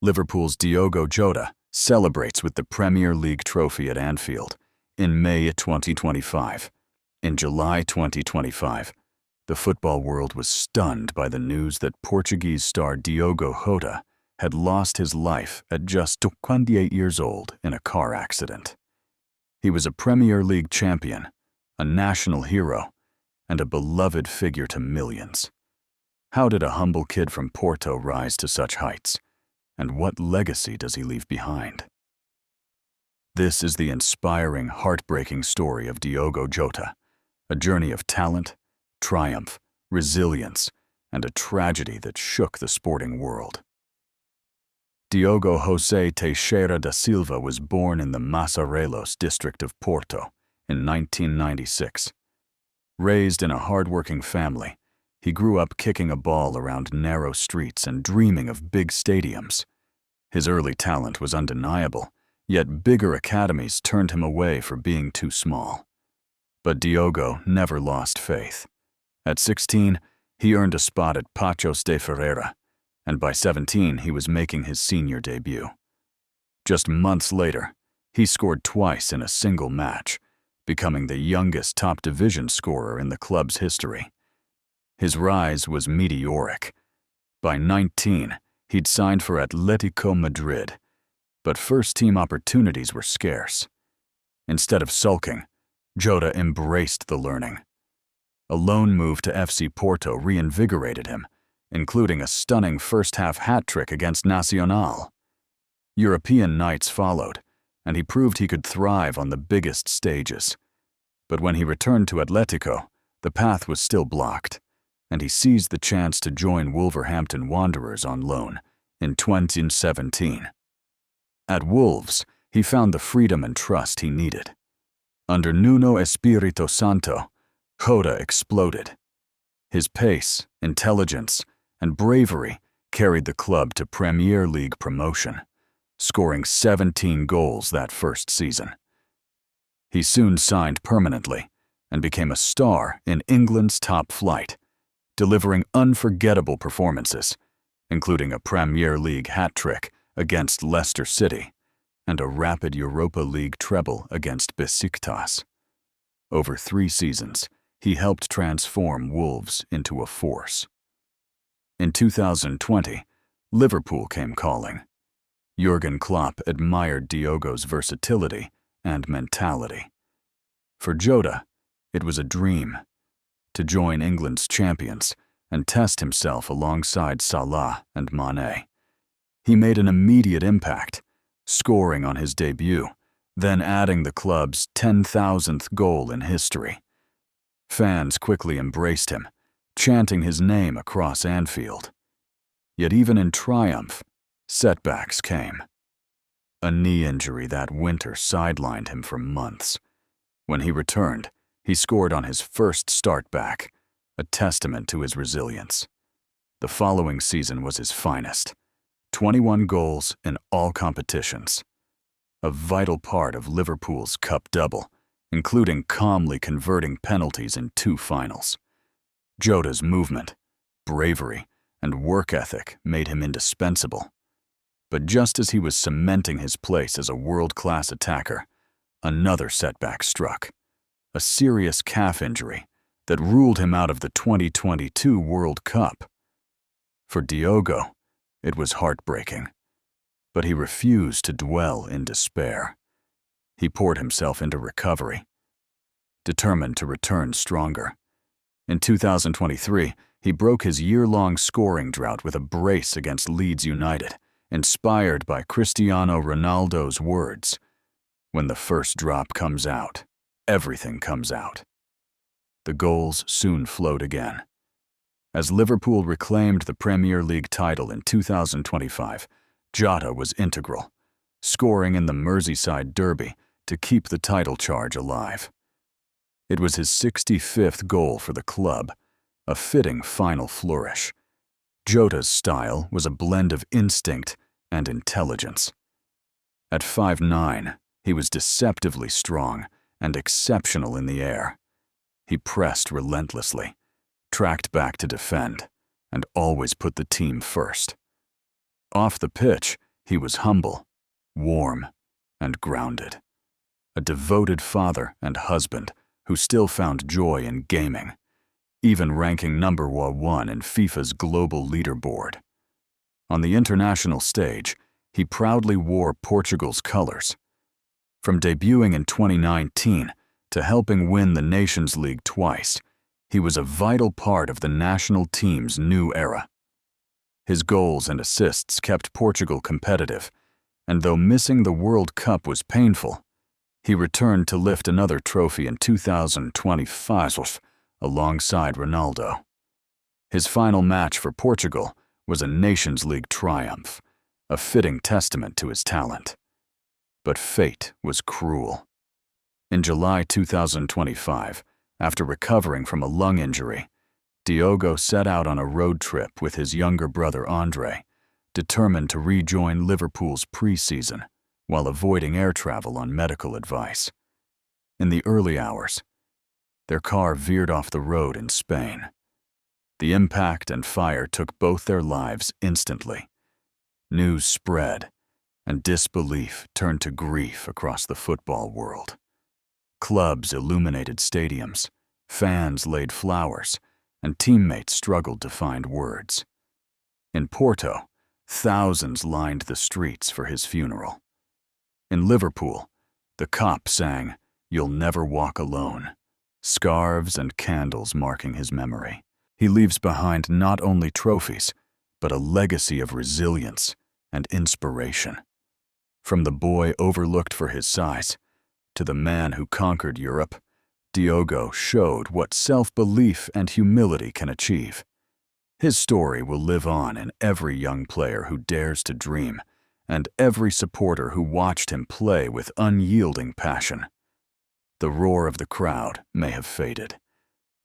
Liverpool's Diogo Jota celebrates with the Premier League trophy at Anfield in May 2025. In July 2025, the football world was stunned by the news that Portuguese star Diogo Jota had lost his life at just 28 years old in a car accident. He was a Premier League champion, a national hero, and a beloved figure to millions. How did a humble kid from Porto rise to such heights? And what legacy does he leave behind? This is the inspiring, heartbreaking story of Diogo Jota, a journey of talent, triumph, resilience, and a tragedy that shook the sporting world. Diogo José Teixeira da Silva was born in the Massarelos district of Porto in 1996. Raised in a hard-working family, he grew up kicking a ball around narrow streets and dreaming of big stadiums. His early talent was undeniable, yet bigger academies turned him away for being too small. But Diogo never lost faith. At 16, he earned a spot at Paços de Ferreira, and by 17, he was making his senior debut. Just months later, he scored twice in a single match, becoming the youngest top division scorer in the club's history. His rise was meteoric. By 19, he'd signed for Atletico Madrid, but first-team opportunities were scarce. Instead of sulking, Jota embraced the learning. A loan move to FC Porto reinvigorated him, including a stunning first-half hat-trick against Nacional. European nights followed, and he proved he could thrive on the biggest stages. But when he returned to Atletico, the path was still blocked, and he seized the chance to join Wolverhampton Wanderers on loan in 2017. At Wolves, he found the freedom and trust he needed. Under Nuno Espirito Santo, Jota exploded. His pace, intelligence, and bravery carried the club to Premier League promotion, scoring 17 goals that first season. He soon signed permanently and became a star in England's top flight, delivering unforgettable performances, including a Premier League hat-trick against Leicester City and a rapid Europa League treble against Besiktas. Over 3 seasons, he helped transform Wolves into a force. In 2020, Liverpool came calling. Jurgen Klopp admired Diogo's versatility and mentality. For Jota, it was a dream to join England's champions and test himself alongside Salah and Mane. He made an immediate impact, scoring on his debut, then adding the club's 10,000th goal in history. Fans quickly embraced him, chanting his name across Anfield. Yet even in triumph, setbacks came. A knee injury that winter sidelined him for months. When he returned, he scored on his first start back, a testament to his resilience. The following season was his finest, 21 goals in all competitions. A vital part of Liverpool's Cup double, including calmly converting penalties in 2 finals. Jota's movement, bravery, and work ethic made him indispensable. But just as he was cementing his place as a world-class attacker, another setback struck, a serious calf injury that ruled him out of the 2022 World Cup. For Diogo, it was heartbreaking, but he refused to dwell in despair. He poured himself into recovery, determined to return stronger. In 2023, he broke his year-long scoring drought with a brace against Leeds United, inspired by Cristiano Ronaldo's words, "When the first drop comes out, everything comes out." The goals soon flowed again. As Liverpool reclaimed the Premier League title in 2025, Jota was integral, scoring in the Merseyside derby to keep the title charge alive. It was his 65th goal for the club, a fitting final flourish. Jota's style was a blend of instinct and intelligence. At 5'9", he was deceptively strong and exceptional in the air. He pressed relentlessly, tracked back to defend, and always put the team first. Off the pitch, He was humble, warm, and grounded. A devoted father and husband who still found joy in gaming, even ranking number 1 in FIFA's global leaderboard. On the international stage, he proudly wore Portugal's colors. From debuting in 2019 to helping win the Nations League twice, he was a vital part of the national team's new era. His goals and assists kept Portugal competitive, and though missing the World Cup was painful, he returned to lift another trophy in 2025 alongside Ronaldo. His final match for Portugal was a Nations League triumph, a fitting testament to his talent. But fate was cruel. In July 2025, after recovering from a lung injury, Diogo set out on a road trip with his younger brother Andre, determined to rejoin Liverpool's pre-season while avoiding air travel on medical advice. In the early hours, their car veered off the road in Spain. The impact and fire took both their lives instantly. News spread, and disbelief turned to grief across the football world. Clubs illuminated stadiums, fans laid flowers, and teammates struggled to find words. In Porto, thousands lined the streets for his funeral. In Liverpool, the cop sang, "You'll never walk alone," scarves and candles marking his memory. He leaves behind not only trophies, but a legacy of resilience and inspiration. From the boy overlooked for his size to the man who conquered Europe, Diogo showed what self-belief and humility can achieve. His story will live on in every young player who dares to dream and every supporter who watched him play with unyielding passion. The roar of the crowd may have faded.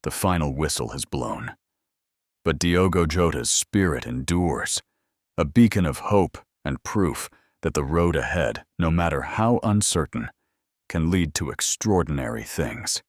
The final whistle has blown. But Diogo Jota's spirit endures, a beacon of hope and proof that the road ahead, no matter how uncertain, can lead to extraordinary things.